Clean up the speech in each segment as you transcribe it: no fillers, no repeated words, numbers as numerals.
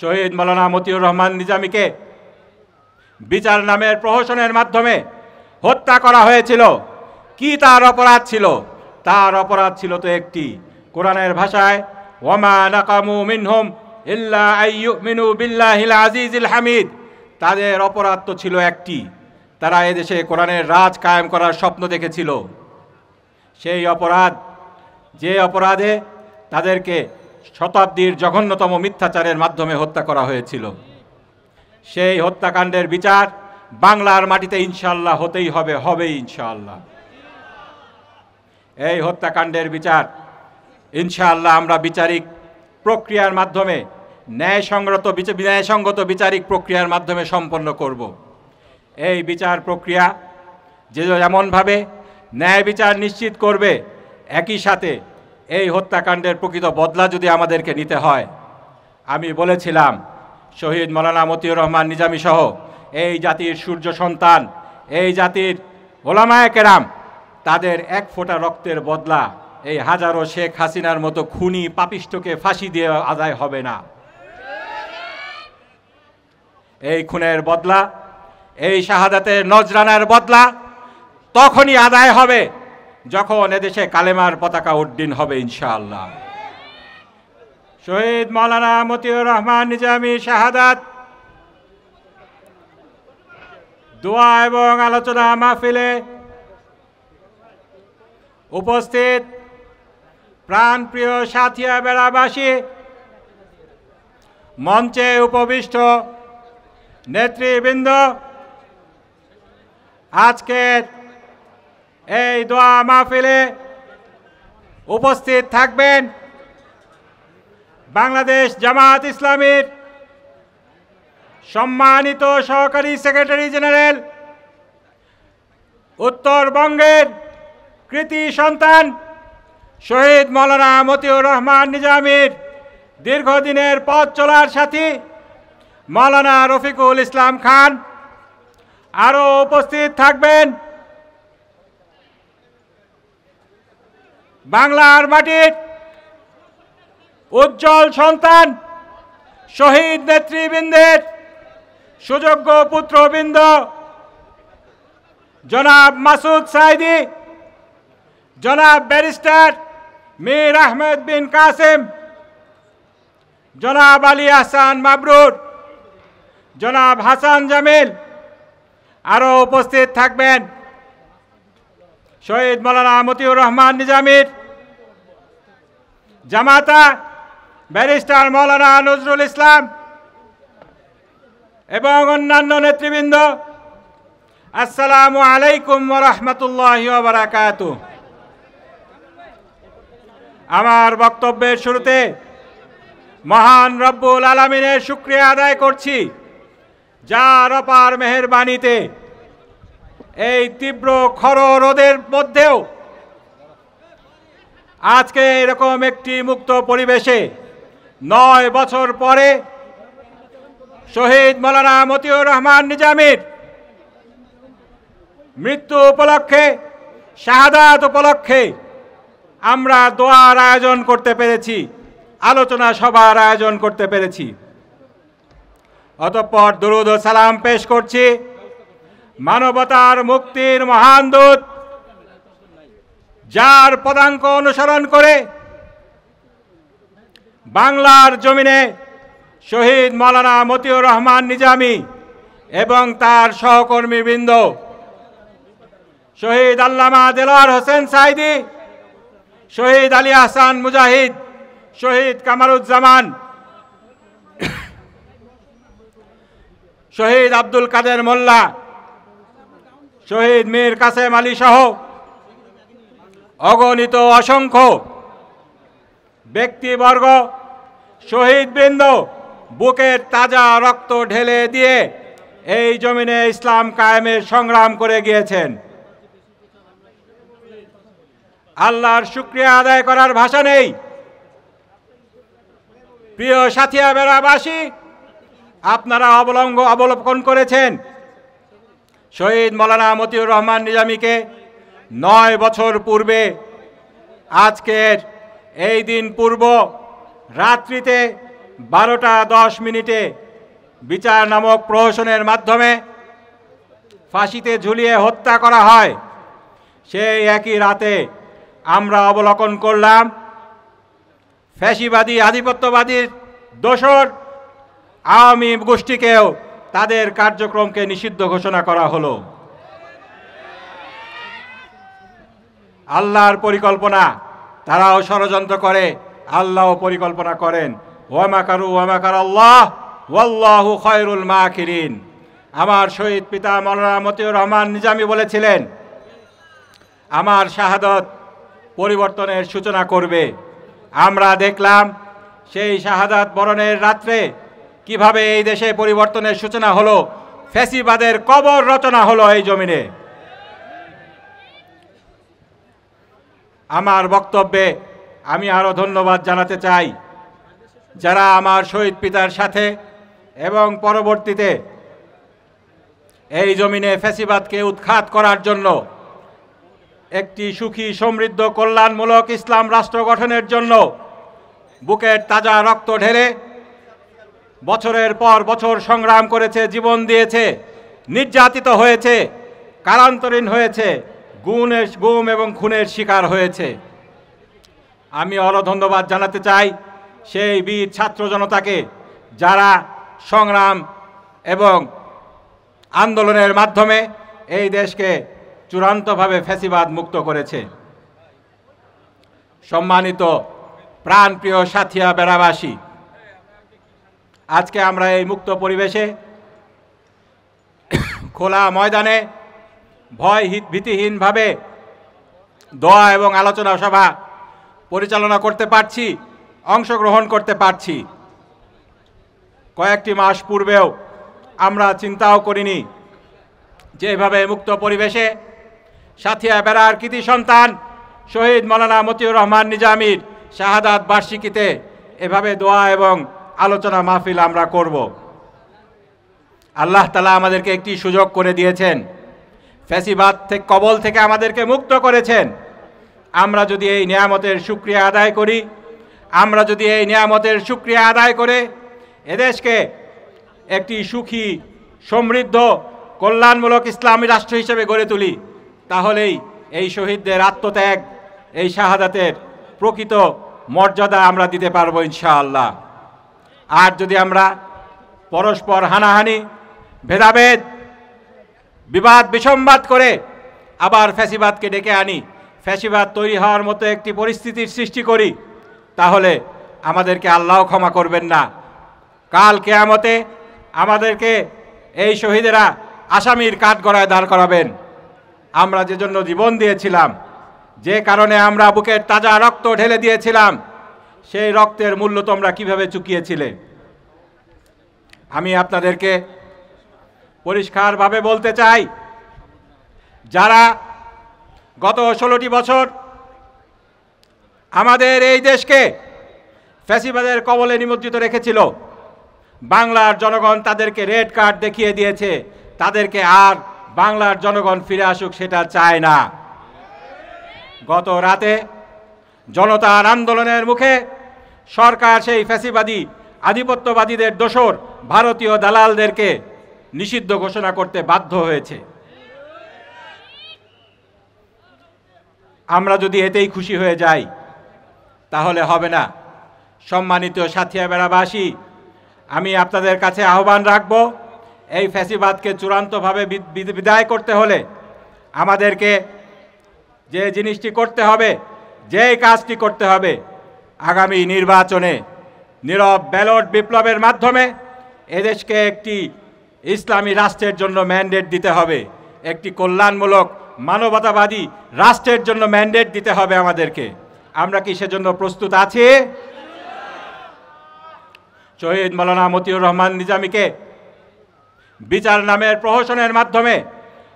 শহীদ মাওলানা মতিউর রহমান নিজামীকে বিচার নামের প্রহসনের মাধ্যমে হত্যা করা হয়েছিল। কি তার অপরাধ ছিল? তার অপরাধ ছিল তো একটি, কোরআনের ভাষায় ওয়ামা নাকামু মিনহুম ইল্লা আইয়ুমিনু বিল্লাহিল আজিজিল হামিদ। তাদের অপরাধ তো ছিল একটি, তারা এদেশে কোরআনের রাজ কায়েম করার স্বপ্ন দেখেছিল। সেই অপরাধ, যে অপরাধে তাদেরকে শতাব্দীর জঘন্যতম মিথ্যাচারের মাধ্যমে হত্যা করা হয়েছিল, সেই হত্যাকাণ্ডের বিচার বাংলার মাটিতে ইনশাআল্লাহ হতেই হবে, হবেই ইনশাআল্লাহ। এই হত্যাকাণ্ডের বিচার ইনশাআল্লাহ আমরা বিচারিক প্রক্রিয়ার মাধ্যমে ন্যায়সঙ্গত বিচারিক প্রক্রিয়ার মাধ্যমে সম্পন্ন করব। এই বিচার প্রক্রিয়া যেমনভাবে ন্যায় বিচার নিশ্চিত করবে, একই সাথে এই হত্যাকাণ্ডের প্রকৃত বদলা যদি আমাদেরকে নিতে হয়, আমি বলেছিলাম শহীদ মাওলানা মতিউর রহমান নিজামী সহ এই জাতির সূর্য সন্তান, এই জাতির ওলামায়ে কেরাম, তাদের এক ফোঁটা রক্তের বদলা এই হাজারো শেখ হাসিনার মতো খুনি পাপিষ্ঠকে ফাঁসি দিয়ে আদায় হবে না। এই খুনের বদলা, এই শাহাদাতের নজরানার বদলা তখনই আদায় হবে যখন এদেশে কালেমার পতাকা উড্ডীন হবে ইনশাআল্লাহ। শহীদ মাওলানা মতিউর রহমান নিজামী শাহাদাত দোয়া এবং আলোচনা মাহফিলে উপস্থিত প্রাণপ্রিয় সাথিয়া বেড়াবাসী, মঞ্চে উপবিষ্ট নেতৃবৃন্দ, আজকের এই দোয়া মাহফিলে উপস্থিত থাকবেন বাংলাদেশ জামাত ইসলামীর সম্মানিত সহকারী সেক্রেটারি জেনারেল, উত্তরবঙ্গের কৃতি সন্তান শহীদ মাওলানা মতিউর রহমান নিজামীর দীর্ঘদিনের পথ চলার সাথী মাওলানা রফিকুল ইসলাম খান। আরও উপস্থিত থাকবেন বাংলার মাটির উজ্জ্বল সন্তান শহীদ নেতৃবৃন্দের সুযোগ্য পুত্রবৃন্দ জনাব মাসুদ সাইদি, জনাব ব্যারিস্টার মীর আহমেদ বিন কাসেম, জনাব আলী আহসান মাবরুর, জনাব হাসান জামিল। আরও উপস্থিত থাকবেন শহীদ মাওলানা মতিউর রহমান নিজামীর জামাতা ব্যারিস্টার মাওলানা নজরুল ইসলাম এবং অন্যান্য নেতৃবৃন্দ। আসসালামু আলাইকুম ওয়া রাহমাতুল্লাহি ওয়া বারাকাতুহু। আমার বক্তব্যের শুরুতে মহান রব্বুল আলামিনের শুকরিয়া আদায় করছি, যার অপার মেহেরবানিতে এই তীব্র খর রোদের মধ্যেও আজকে এরকম একটি মুক্ত পরিবেশে 9 বছর পরে শহীদ মাওলানা মতিউর রহমান নিজামীর মৃত্যু উপলক্ষে, শাহাদাত উপলক্ষে আমরা দোয়ার আয়োজন করতে পেরেছি, আলোচনা সভার আয়োজন করতে পেরেছি। অতঃপর দুরূদ ও সালাম পেশ করছি মানবতার মুক্তির মহান দূত, যার পদাঙ্ক অনুসরণ করে বাংলার জমিনে শহীদ মাওলানা মতিউর রহমান নিজামী এবং তার সহকর্মীবৃন্দ শহীদ আল্লামা দেলোয়ার হোসেন সাইদি, শহীদ আলী আহসান মুজাহিদ, শহীদ কামারুজ্জামান, শহীদ আব্দুল কাদের মোল্লা, শহীদ মীর কাসেম আলী সহ অগণিত অসংখ্য ব্যক্তিবর্গ, শহীদবৃন্দ বুকের তাজা রক্ত ঢেলে দিয়ে এই জমিনে ইসলাম কায়েমের সংগ্রাম করে গিয়েছেন। আল্লাহর শুকরিয়া আদায় করার ভাষা নেই। প্রিয় সাথিয়া বেড়াবাসী, আপনারা অবলোকন করেছেন শহীদ মাওলানা মতিউর রহমান নিজামীকে 9 বছর পূর্বে আজকের এই দিন পূর্ব রাত্রিতে 12টা 10 বিচার নামক প্রহসনের মাধ্যমে ফাঁসিতে ঝুলিয়ে হত্যা করা হয়, সেই একই রাতে আমরা অবলোকন করলাম ফ্যাসিবাদী আধিপত্যবাদীর দোসর আওয়ামী গোষ্ঠীকেও তাদের কার্যক্রমকে নিষিদ্ধ ঘোষণা করা হলো। আল্লাহর পরিকল্পনা, তারাও ষড়যন্ত্র করে, আল্লাহও পরিকল্পনা করেন। ওয়া মাকারু ওয়া মাকার আল্লাহ ওয়াল্লাহু খায়রুল মাকিরিন। আমার শহীদ পিতা মাওলানা মতিউর রহমান নিজামী বলেছিলেন, আমার শাহাদত পরিবর্তনের সূচনা করবে। আমরা দেখলাম সেই শাহাদাত বরণের রাত্রে কিভাবে এই দেশে পরিবর্তনের সূচনা হলো, ফ্যাসিবাদের কবর রচনা হলো এই জমিনে। আমার বক্তব্যে আমি আরও ধন্যবাদ জানাতে চাই যারা আমার শহীদ পিতার সাথে এবং পরবর্তীতে এই জমিনে ফ্যাসিবাদকে উৎখাত করার জন্য একটি সুখী সমৃদ্ধ কল্যাণমূলক ইসলাম রাষ্ট্র গঠনের জন্য বুকের তাজা রক্ত ঢেলে বছরের পর বছর সংগ্রাম করেছে, জীবন দিয়েছে, নির্যাতিত হয়েছে, কারান্তরীণ হয়েছে, গুম এবং খুনের শিকার হয়েছে। আমি আরও ধন্যবাদ জানাতে চাই সেই বীর ছাত্র জনতাকে যারা সংগ্রাম এবং আন্দোলনের মাধ্যমে এই দেশকে চূড়ান্তভাবে ফ্যাসিবাদ মুক্ত করেছে। সম্মানিত প্রাণপ্রিয় সাথিয়া বেড়াবাসী, আজকে আমরা এই মুক্ত পরিবেশে খোলা ময়দানে ভয় ভীতিহীনভাবে দোয়া এবং আলোচনা সভা পরিচালনা করতে পারছি, অংশগ্রহণ করতে পারছি। কয়েকটি মাস পূর্বেও আমরা চিন্তাও করিনি যে এভাবে মুক্ত পরিবেশে সাথিয়া বেড়ার কৃতি সন্তান শহীদ মাওলানা মতিউর রহমান নিজামীর শাহাদাত বার্ষিকীতে এভাবে দোয়া এবং আলোচনা মাহফিল আমরা করব। আল্লাহ তাআলা আমাদেরকে একটি সুযোগ করে দিয়েছেন, ফ্যাসিবাদ থেকে কবল থেকে আমাদেরকে মুক্ত করেছেন। আমরা যদি এই নিয়ামতের শুকরিয়া আদায় করি, আমরা যদি এই নিয়ামতের শুকরিয়া আদায় করে এদেশকে একটি সুখী সমৃদ্ধ কল্যাণমূলক ইসলামী রাষ্ট্র হিসেবে গড়ে তুলি, তাহলেই এই শহীদদের আত্মত্যাগ, এই শাহাদাতের প্রকৃত মর্যাদা আমরা দিতে পারবো ইনশাআল্লাহ। আর যদি আমরা পরস্পর হানাহানি, ভেদাভেদ, বিবাদ বিসম্বাদ করে আবার ফ্যাসিবাদকে ডেকে আনি, ফ্যাসিবাদ তৈরি হওয়ার মতো একটি পরিস্থিতির সৃষ্টি করি, তাহলে আমাদেরকে আল্লাহ ক্ষমা করবেন না। কাল কিয়ামতে আমাদেরকে এই শহীদেরা আসামির কাঠগড়ায় দাঁড় করাবেন। আমরা যে জন্য জীবন দিয়েছিলাম, যে কারণে আমরা বুকের তাজা রক্ত ঢেলে দিয়েছিলাম, সেই রক্তের মূল্য তোমরা কিভাবে চুকিয়েছিলে? আমি আপনাদেরকে পরিষ্কারভাবে বলতে চাই, যারা গত 16টি বছর আমাদের এই দেশকে ফ্যাসিবাদের কবলে নিমজ্জিত রেখেছিল, বাংলার জনগণ তাদেরকে রেড কার্ড দেখিয়ে দিয়েছে। তাদেরকে আর বাংলার জনগণ ফিরে আসুক সেটা চায় না। গত রাতে জনতার আন্দোলনের মুখে সরকার সেই ফ্যাসিবাদী আধিপত্যবাদীদের দোসর ভারতীয় দালালদেরকে নিষিদ্ধ ঘোষণা করতে বাধ্য হয়েছে। আমরা যদি এতেই খুশি হয়ে যাই তাহলে হবে না। সম্মানিত সাথিয়া বেড়াবাসী, আমি আপনাদের কাছে আহ্বান রাখব, এই ফ্যাসিবাদকে চূড়ান্তভাবে বিদায় করতে হলে আমাদেরকে যে জিনিসটি করতে হবে, যেই কাজটি করতে হবে, আগামী নির্বাচনে নীরব ব্যালট বিপ্লবের মাধ্যমে এদেশকে একটি ইসলামী রাষ্ট্রের জন্য ম্যান্ডেট দিতে হবে, একটি কল্যাণমূলক মানবতাবাদী রাষ্ট্রের জন্য ম্যান্ডেট দিতে হবে আমাদেরকে। আমরা কি সেজন্য প্রস্তুত আছি? শহীদ মাওলানা মতিউর রহমান নিজামীকে বিচার নামের প্রহসনের মাধ্যমে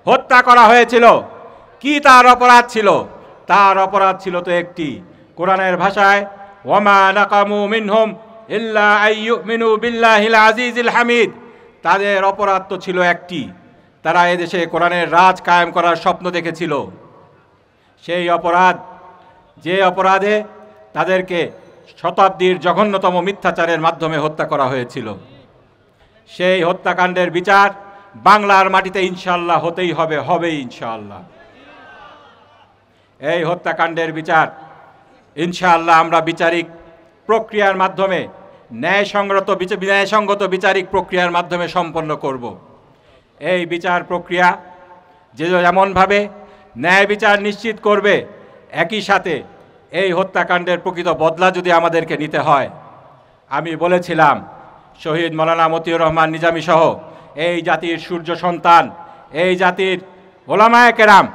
হত্যা করা হয়েছিল। কি তার অপরাধ ছিল? তার অপরাধ ছিল তো একটি, কোরআনের ভাষায় ওয়ামা নাকামু মিনহুম ইল্লা আইয়ুমিনু বিল্লাহিল আজিজিল হামিদ। তাদের অপরাধ তো ছিল একটি, তারা এদেশে কোরআনের রাজ কায়েম করার স্বপ্ন দেখেছিল। সেই অপরাধ, যে অপরাধে তাদেরকে শতাব্দীর জঘন্যতম মিথ্যাচারের মাধ্যমে হত্যা করা হয়েছিল। সেই হত্যাকাণ্ডের বিচার বাংলার মাটিতে ইনশাআল্লাহ হতেই হবে, হবেই ইনশাআল্লাহ। এই হত্যাকাণ্ডের বিচার ইনশাআল্লাহ আমরা বিচারিক প্রক্রিয়ার মাধ্যমে ন্যায়সঙ্গত বিচারিক প্রক্রিয়ার মাধ্যমে সম্পন্ন করব। এই বিচার প্রক্রিয়া যেমনভাবে ন্যায় বিচার নিশ্চিত করবে, একই সাথে এই হত্যাকাণ্ডের প্রকৃত বদলা যদি আমাদেরকে নিতে হয়, আমি বলেছিলাম শহীদ মৌলানা মতিউর রহমান নিজামী সহ এই জাতির সূর্য সন্তান, এই জাতির ওলামায়ে কেরাম,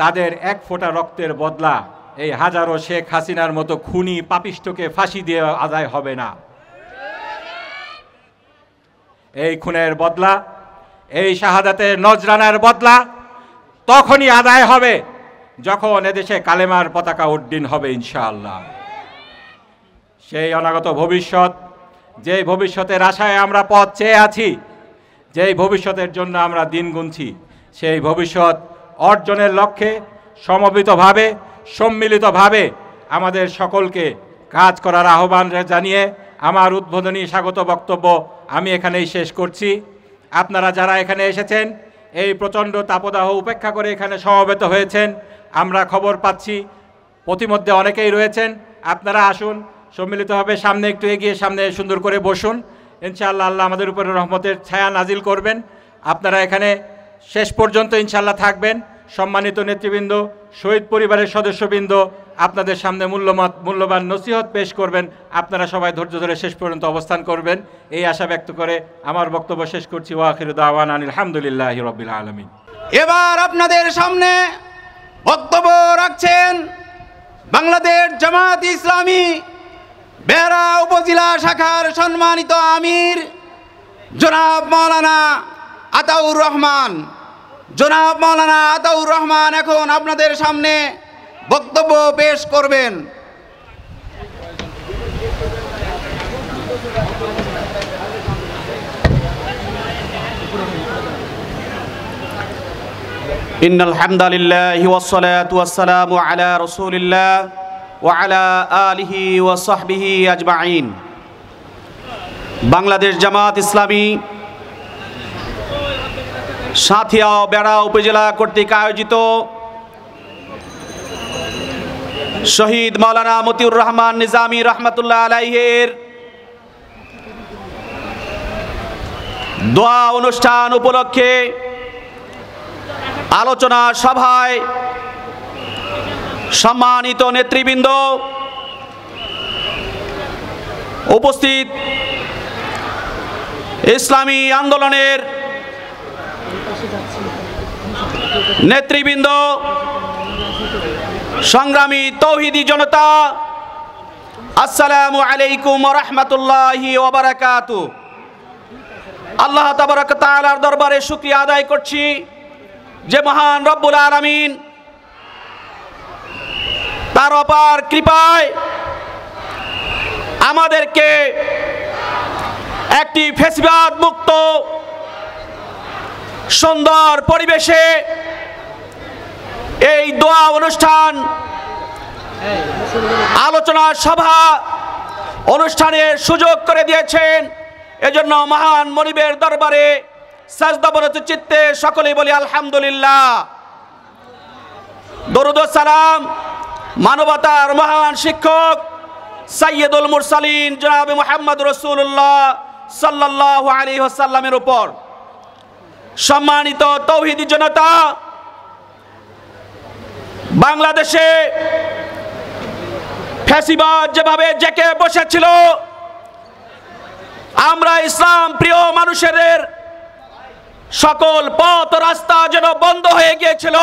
তাদের এক ফোঁটা রক্তের বদলা এই হাজারো শেখ হাসিনার মতো খুনি পাপিষ্ঠকে ফাঁসি দিয়ে আদায় হবে না। এই খুনের বদলা, এই শাহাদাতের নজরানার বদলা তখনই আদায় হবে যখন এদেশে কালেমার পতাকা উড্ডীন হবে ইনশাআল্লাহ। সেই অনাগত ভবিষ্যৎ, যেই ভবিষ্যতের আশায় আমরা পথ চেয়ে আছি, যেই ভবিষ্যতের জন্য আমরা দিন গুনছি, সেই ভবিষ্যৎ অর্জনের লক্ষ্যে সমবেতভাবে সম্মিলিতভাবে আমাদের সকলকে কাজ করার আহ্বান জানিয়ে আমার উদ্বোধনী স্বাগত বক্তব্য আমি এখানেই শেষ করছি। আপনারা যারা এখানে এসেছেন, এই প্রচণ্ড তাপদাহ উপেক্ষা করে এখানে সমবেত হয়েছেন, আমরা খবর পাচ্ছি প্রতিমধ্যে অনেকেই রয়েছেন। আপনারা আসুন, সম্মিলিতভাবে সামনে একটু এগিয়ে সামনে সুন্দর করে বসুন। ইনশাআল্লাহ আল্লাহ আমাদের উপরে রহমতের ছায়া নাজিল করবেন। আপনারা এখানে শেষ পর্যন্ত ইনশাআল্লাহ থাকবেন। সম্মানিত নেতৃবৃন্দ, শহীদ পরিবারের সদস্যবৃন্দ আপনাদের সামনে মূল্যবান নসিহত পেশ করবেন। আপনারা সবাই ধৈর্য ধরে শেষ পর্যন্ত অবস্থান করবেন, এই আশা ব্যক্ত করে আমার বক্তব্য শেষ করছি। ওয়া আখিরু দাওয়ানা আলহামদুলিল্লাহি রাব্বিল আলামিন। এবার আপনাদের সামনে বক্তব্য রাখছেন বাংলাদেশ জামাত ইসলামী বেড়া উপজেলা শাখার সম্মানিত আমির জনাব মাওলানা আতাউর রহমান। জনাব মাওলানা আতাউর রহমান এখন আপনাদের সামনে বক্তব্য পেশ করবেন। ইন্নাল হামদালিল্লাহি ওয়াস সালাতু ওয়াস সালামু আলা রাসূলিল্লাহ ওয়া আলা আলিহি ওয়া সাহবিহি আজমাইন। বাংলাদেশ জামাত ইসলামী সাঁথিয়া বেড়া উপজেলা কর্তৃক আয়োজিত শহীদ মাওলানা মতিউর রহমান নিজামী রহমাতুল্লাহ আলাইহির দোয়া অনুষ্ঠান উপলক্ষে আলোচনা সভায় সম্মানিত নেতৃবৃন্দ উপস্থিত, ইসলামী আন্দোলনের নেতৃবৃন্দ, সংগ্রামী তৌহিদি জনতা, আসসালামু আলাইকুম ওয়া রাহমাতুল্লাহি ওয়া বারাকাতুহু। আল্লাহ তাবারক ওয়া তাআলার দরবারে শুকরিয়া আদায় করছি যে মহান রব্বুল আলামিন তার অপার কৃপায় আমাদেরকে একটি ফ্যাসিবাদ মুক্ত সুন্দর পরিবেশে এই দোয়া অনুষ্ঠান, আলোচনা সভা অনুষ্ঠানের সুযোগ করে দিয়েছেন। এজন্য মহান মনিবের দরবারে সাজদাবরত চিত্তে সকলেই বলি আলহামদুলিল্লাহ। দরুদ ও সালাম মানবতার মহান শিক্ষক সাইয়্যিদুল মুরসালিন জনাবে মুহাম্মদ রাসূলুল্লাহ সাল্লাল্লাহু আলাইহি ওয়াসাল্লামের উপর। সম্মানিত তৌহিদি জনতা, বাংলাদেশে ফ্যাসিবাদ যেভাবে জেঁকে বসেছিল, আমরা ইসলাম প্রিয় মানুষের সকল পথ রাস্তা যেন বন্ধ হয়ে গিয়েছিল।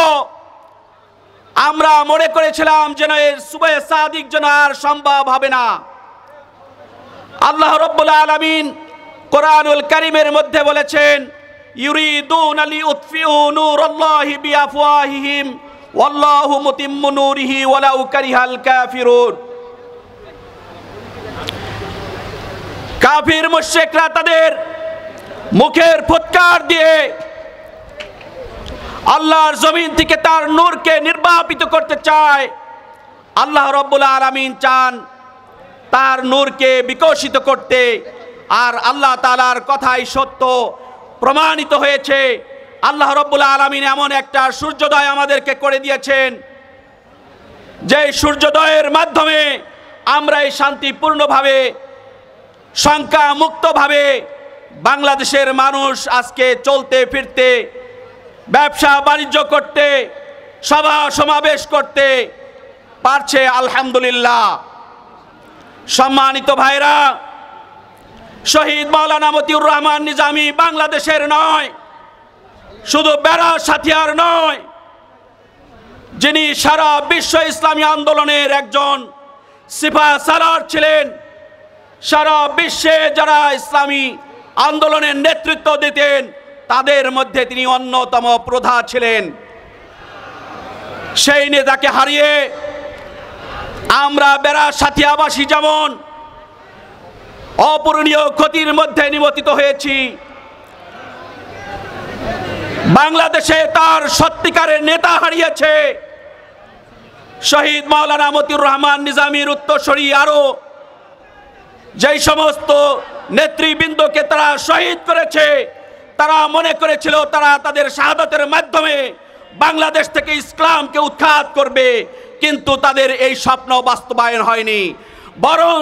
আমরা মনে করেছিলাম যেন এর সুবহে সাদিক যেন আর সম্ভব হবে না। আল্লাহ রাব্বুল আলামিন কোরআনুল কারীমের মধ্যে বলেছেন, ইউরিদুনা লিউতফিউ নূরাল্লাহি বিআফওয়াহিহিম ওয়াল্লাহু মুতিম্মু নূরিহি ওয়ালাউ কারিহাল কাফিরুন। কাফির মুশরিকরা তাদের মুখের ফুৎকার দিয়ে আল্লাহর জমিন থেকে তার নূরকে নির্বাপিত করতে চায়। আল্লাহ রাব্বুল আলামিন চান তার নূরকে বিকশিত করতে। আর আল্লাহ তাআলার কথাই সত্য প্রমাণিত হয়েছে। আল্লাহ রাব্বুল আলামিন এমন একটা সূর্যোদয় আমাদেরকে করে দিয়েছেন, যে সূর্যোদয়ের মাধ্যমে আমরা এই শান্তিপূর্ণভাবে শঙ্কা মুক্তভাবে বাংলাদেশের মানুষ আজকে চলতে ফিরতে, ব্যবসা বাণিজ্য করতে, সভা সমাবেশ করতে পারছে, আলহামদুলিল্লাহ। সম্মানিত ভাইরা, শহীদ মাওলানা মতিউর রহমান নিজামী বাংলাদেশের নয়, শুধু বেড়া সাথিয়ার নয়, যিনি সারা বিশ্ব ইসলামী আন্দোলনের একজন সিপাহ সালার ছিলেন। সারা বিশ্বে যারা ইসলামী আন্দোলনের নেতৃত্ব দিতেন তাদের মধ্যে তিনি অন্যতম প্রধা ছিলেন। সেই নেতাকে হারিয়ে আমরা বেড়া সাথিয়াবাসী যেমন অপূরণীয় ক্ষতির মধ্যে নিমজ্জিত হয়েছি, বাংলাদেশে তার সত্যিকারের নেতা হারিয়েছে। শহীদ মাওলানা মতিউর রহমান নিজামীর উত্তরসূরি আরো যেই সমস্ত নেতৃবৃন্দকে তারা শহীদ করেছে, তারা মনে করেছিল তারা তাদের শাহাদাতের মাধ্যমে বাংলাদেশ থেকে ইসলামকে উৎখাত করবে, কিন্তু তাদের এই স্বপ্ন বাস্তবায়ন হয়নি। বরং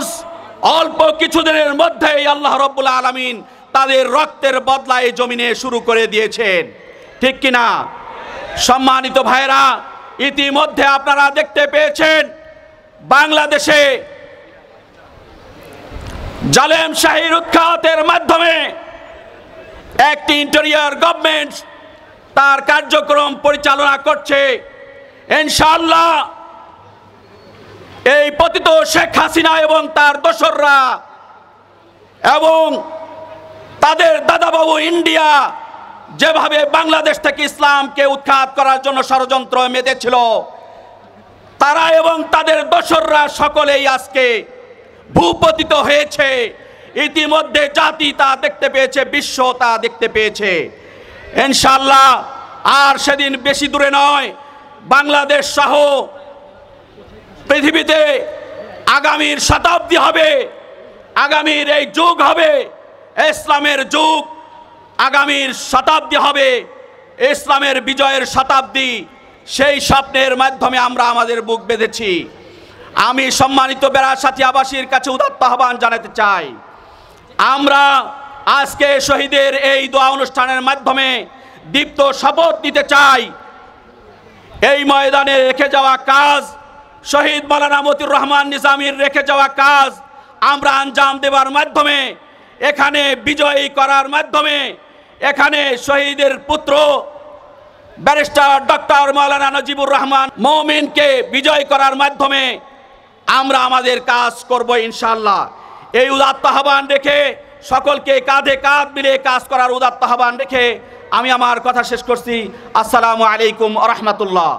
অল্প কিছুদিনের মধ্যেই আল্লাহ রাব্বুল আলামিন তাদের রক্তের বদলায় জমিনে শুরু করে দিয়েছেন, ঠিক কিনা? সম্মানিত ভাইরা, ইতিমধ্যে আপনারা দেখতে পেয়েছেন বাংলাদেশে জালেম শাহীর উৎখাতের মাধ্যমে একটি ইন্টেরিয়র গভর্নমেন্ট তার কার্যক্রম পরিচালনা করছে। ইনশাআল্লাহ এই পতিত শেখ হাসিনা এবং তার দোসররা এবং তাদের দাদাবাবু ইন্ডিয়া যেভাবে বাংলাদেশ থেকে ইসলামকে উৎখাত করার জন্য ষড়যন্ত্র মেতেছিল, তারা এবং তাদের দোসররা সকলেই আজকে ভূপতিত হয়েছে। ইতিমধ্যে জাতি তা দেখতে পেয়েছে, বিশ্ব তা দেখতে পেয়েছে। ইনশাআল্লাহ আর সেদিন বেশি দূরে নয়, বাংলাদেশ সহ পৃথিবীতে আগামীর শতাব্দী হবে, আগামীর এই যুগ হবে ইসলামের যুগ, আগামীর শতাব্দী হবে ইসলামের বিজয়ের শতাব্দী। সেই স্বপ্নের মাধ্যমে আমরা আমাদের বুক বেঁধেছি। আমি সম্মানিত বেড়া সাথিয়াবাসীর কাছে উদাত্ত আহ্বান জানাতে চাই, আমরা আজকে শহীদের এই দোয়া অনুষ্ঠানের মাধ্যমে দীপ্ত শপথ নিতে চাই, এই ময়দানে রেখে যাওয়া কাজ, শহীদ মাওলানা মতিউর রহমান নিজামীর রেখে যাওয়া কাজ আমরা আঞ্জাম দেওয়ার মাধ্যমে, এখানে বিজয়ী করার মাধ্যমে, এখানে শহীদের পুত্র ব্যারিস্টার ডক্টর মাওলানা নজিবুর রহমান মমিনকে বিজয় করার মাধ্যমে আমরা আমাদের কাজ করব ইনশাআল্লাহ। এই উদাত্ত আহ্বান রেখে, সকলকে কাঁধে কাঁধ মিলিয়ে কাজ করার উদাত্ত আহ্বান রেখে আমি আমার কথা শেষ করছি। আসসালামু আলাইকুম ওয়া রাহমাতুল্লাহ।